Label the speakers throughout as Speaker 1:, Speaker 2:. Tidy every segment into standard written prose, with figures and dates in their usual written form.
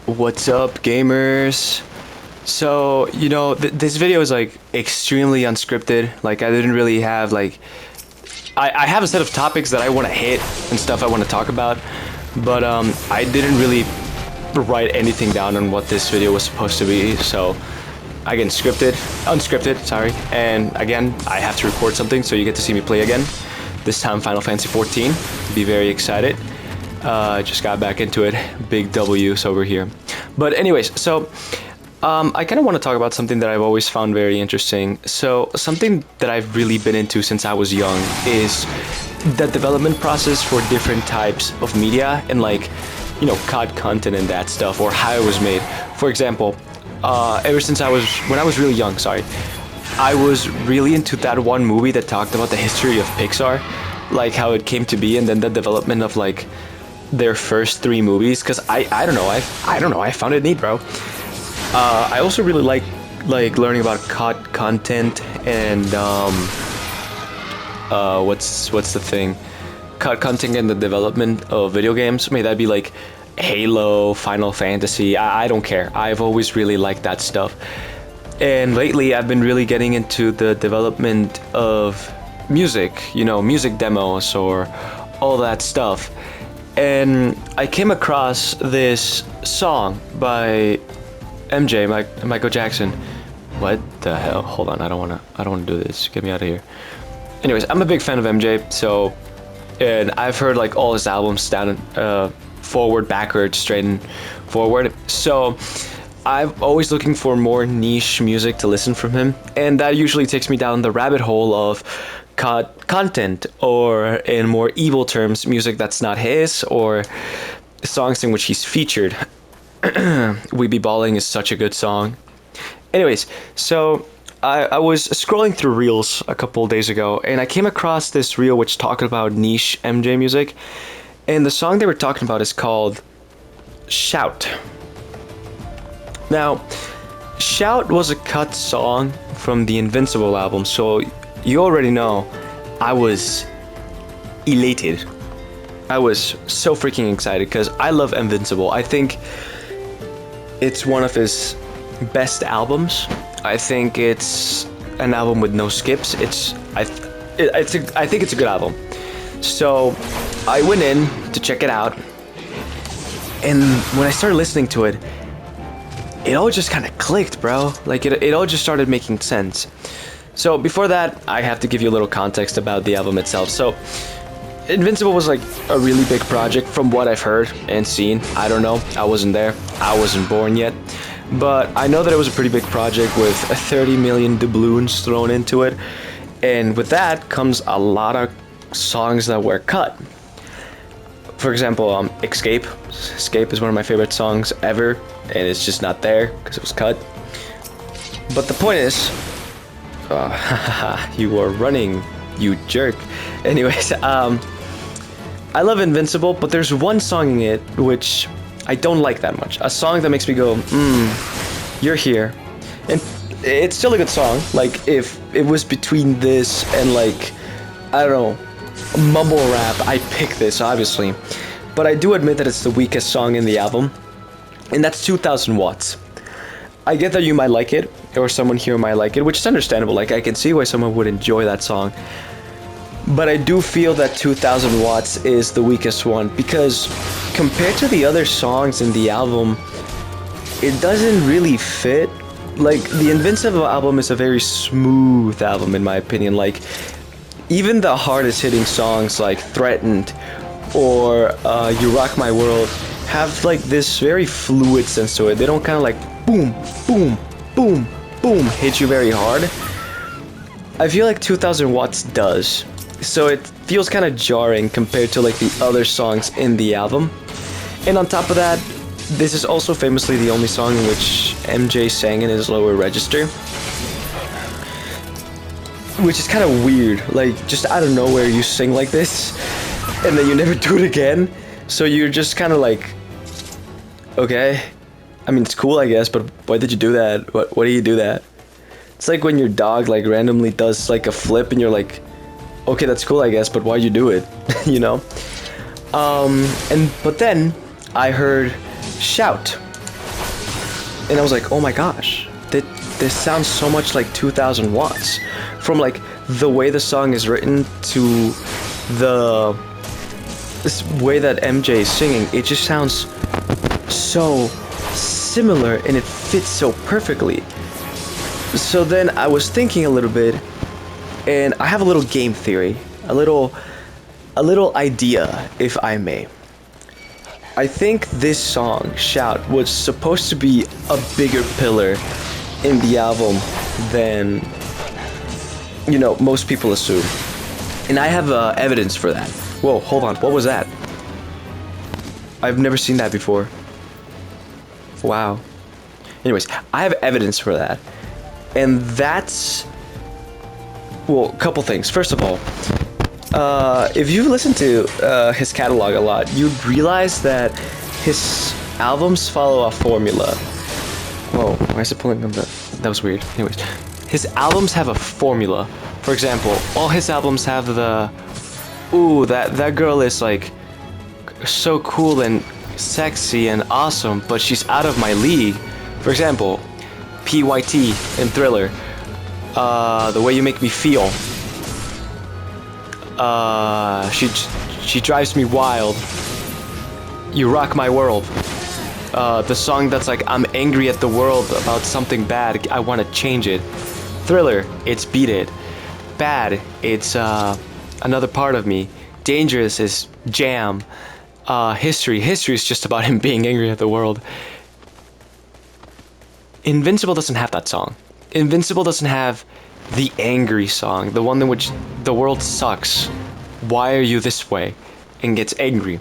Speaker 1: What's up, gamers? So, this video is like extremely unscripted. Like, I didn't really have like, I have a set of topics that I want to hit and stuff I want to talk about, but I didn't really write anything down on what this video was supposed to be. So, again, unscripted, sorry. And again, I have to record something, so you get to see me play again. This time, Final Fantasy 14. Be very excited. Just got back into it. Big W's over here. But anyways, so I kind of want to talk about something that I've always found very interesting. So something that I've really been into since I was young is the development process for different types of media and like, COD content and that stuff, or how it was made. For example, ever since when I was really young, I was really into that one movie that talked about the history of Pixar, like how it came to be, and then the development of like their first three movies. Because I don't know, I found it neat, bro. I also really like learning about COD content and what's the thing, COD content and the development of video games. May that be like Halo, Final Fantasy. I don't care. I've always really liked that stuff. And lately, I've been really getting into the development of music, music demos or all that stuff. And I came across this song by MJ, Michael Jackson. What the hell? Hold on, I don't wanna do this. Get me out of here. Anyways, I'm a big fan of MJ, and I've heard like all his albums down, forward, backward, straight, and forward. So I'm always looking for more niche music to listen from him, and that usually takes me down the rabbit hole of content, or in more evil terms, music that's not his, or songs in which he's featured. We Be Balling is such a good song. Anyways, so I was scrolling through Reels a couple of days ago, and I came across this Reel which talked about niche MJ music, and the song they were talking about is called Shout. Now, Shout was a cut song from the Invincible album, so you already know I was elated. I was so freaking excited because I love Invincible. I think it's one of his best albums. I think it's an album with no skips. I think it's a good album. So I went in to check it out, and when I started listening to it, it all just kind of clicked, bro. Like it all just started making sense. So before that, I have to give you a little context about the album itself. So Invincible was like a really big project from what I've heard and seen. I don't know, I wasn't there, I wasn't born yet, but I know that it was a pretty big project with 30 million doubloons thrown into it, and with that comes a lot of songs that were cut. For example, Escape is one of my favorite songs ever, and it's just not there because it was cut. But the point is, you are running, you jerk. Anyways, I love Invincible, but there's one song in it which I don't like that much. A song that makes me go, you're here. And it's still a good song. Like, if it was between this and like, I don't know, mumble rap, I pick this, obviously. But I do admit that it's the weakest song in the album, and that's 2000 Watts. I get that you might like it, or someone here might like it, which is understandable. Like, I can see why someone would enjoy that song. But I do feel that 2000 Watts is the weakest one, because compared to the other songs in the album, it doesn't really fit. Like, the Invincible album is a very smooth album, in my opinion. Like, even the hardest hitting songs like Threatened or You Rock My World have like this very fluid sense to it. They don't kind of like boom, boom, boom, boom hit you very hard. I feel like 2000 Watts does. So it feels kind of jarring compared to like the other songs in the album. And on top of that, this is also famously the only song in which MJ sang in his lower register, which is kind of weird. Like, just out of nowhere you sing like this and then you never do it again. So you're just kind of like, okay, I mean, it's cool, I guess, but why did you do that? Why do you do that? It's like when your dog like randomly does like a flip and you're like, okay, that's cool, I guess, but why'd you do it? you know? But then I heard Shout, and I was like, oh my gosh, this sounds so much like 2000 watts. From like the way the song is written to the this way that MJ is singing, it just sounds so similar and it fits so perfectly. So then I was thinking a little bit, and I have a little game theory, a little idea, if I may. I think this song, Shout, was supposed to be a bigger pillar in the album than, you know, most people assume. And I have evidence for that. Whoa, hold on, what was that? I've never seen that before. Wow. Anyways, I have evidence for that. And that's, well, a couple things. First of all, if you listen to his catalog a lot, you'd realize that his albums follow a formula. Whoa, why is it pulling on the... That was weird. Anyways, his albums have a formula. For example, all his albums have the... Ooh, that girl is like so cool and sexy and awesome, but she's out of my league. For example, PYT in Thriller. The Way You Make Me Feel. She drives me wild. You Rock My World. The song that's like, I'm angry at the world about something bad, I want to change it. Thriller, it's Beat It. Bad, it's Another Part of Me. Dangerous is Jam. History is just about him being angry at the world. Invincible doesn't have that song. Invincible doesn't have the angry song, the one in which the world sucks. Why are you this way? And gets angry.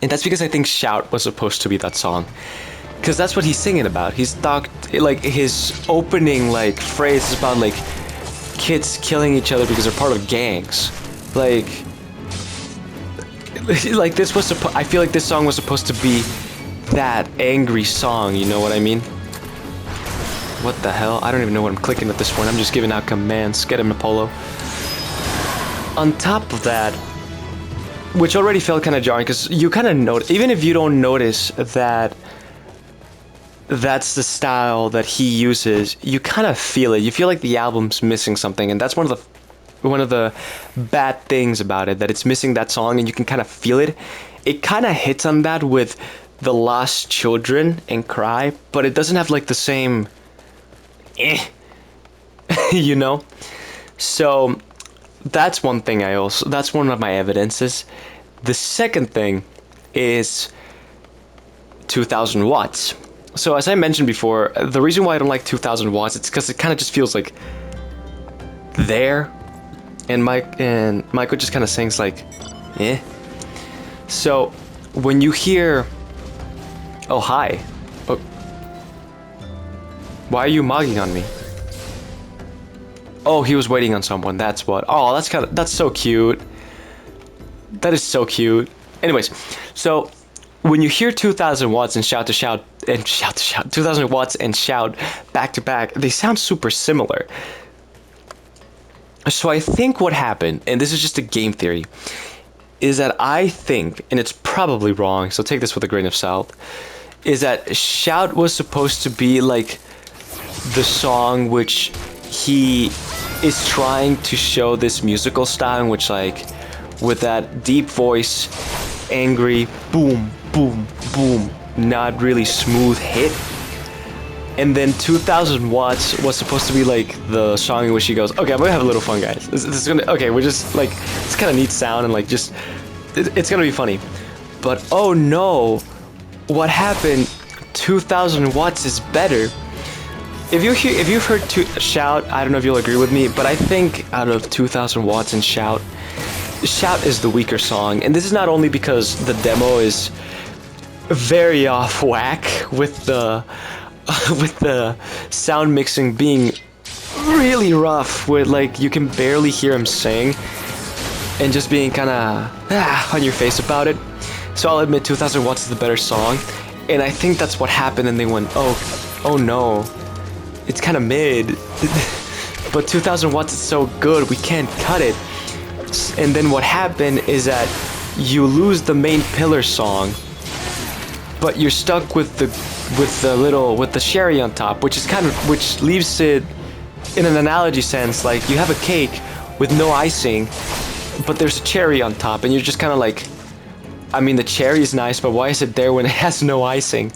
Speaker 1: And that's because I think Shout was supposed to be that song. Because that's what he's singing about. He's talked, like, his opening, like, phrase is about, like, kids killing each other because they're part of gangs. Like this was I feel like this song was supposed to be that angry song, you know what I mean? What the hell? I don't even know what I'm clicking at this point. I'm just giving out commands. Get him to Polo. On top of that, which already felt kind of jarring, because you kind of notice, even if you don't notice that that's the style that he uses, you kind of feel it. You feel like the album's missing something, and that's one of the bad things about it, that it's missing that song, and you can kind of feel it. It kind of hits on that with The Lost Children and Cry, but it doesn't have like the same you know? So that's one thing that's one of my evidences. The second thing is 2000 watts. So as I mentioned before, the reason why I don't like 2000 watts, it's because it kind of just feels like there, and Michael just kind of sings like, eh. So when you hear, oh hi, oh, why are you mugging on me? Oh, he was waiting on someone. That's what. Oh, that's so cute. That is so cute. Anyways, so when you hear 2000 watts and shout to shout, 2000 watts and shout back to back, they sound super similar. So I think what happened, and this is just a game theory, is that I think, and it's probably wrong, so take this with a grain of salt, is that Shout was supposed to be like the song which he is trying to show this musical style in which, like, with that deep voice, angry, boom, boom, boom, not really smooth hit. And then 2000 watts was supposed to be like the song in which he goes, okay, I'm gonna have a little fun, guys. This is gonna, okay, we're just like, it's kind of neat sound and like just, it's gonna be funny. But oh no, what happened? 2000 watts is better. If you've heard Shout, I don't know if you'll agree with me, but I think out of 2000 watts and Shout is the weaker song. And this is not only because the demo is very off whack with the sound mixing being really rough, where like you can barely hear him sing and just being kind of on your face about it. So I'll admit 2000 watts is the better song, and I think that's what happened, and they went, oh no, it's kind of mid, but 2000 watts is so good, we can't cut it. And then what happened is that you lose the main pillar song, but you're stuck with the sherry on top, which leaves it in an analogy sense like you have a cake with no icing, but there's a cherry on top, and you're just kind of like, I mean, the cherry is nice, but why is it there when it has no icing?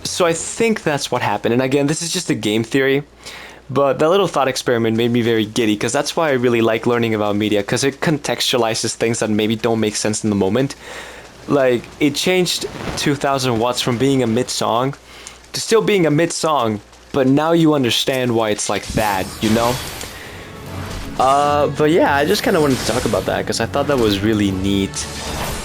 Speaker 1: So I think that's what happened. And again, this is just a game theory, but that little thought experiment made me very giddy, because that's why I really like learning about media, because it contextualizes things that maybe don't make sense in the moment. Like, it changed 2000 watts from being a mid-song to still being a mid-song, but now you understand why it's like that, you know? But yeah, I just kind of wanted to talk about that because I thought that was really neat.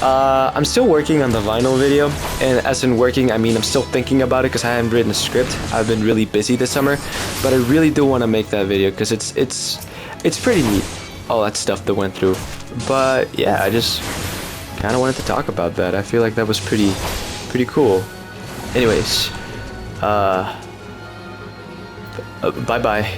Speaker 1: I'm still working on the vinyl video, and as in working, I mean I'm still thinking about it because I haven't written a script. I've been really busy this summer, but I really do want to make that video because it's pretty neat, all that stuff that went through. But yeah, I just kind of wanted to talk about that. I feel like that was pretty cool. Anyways, bye bye.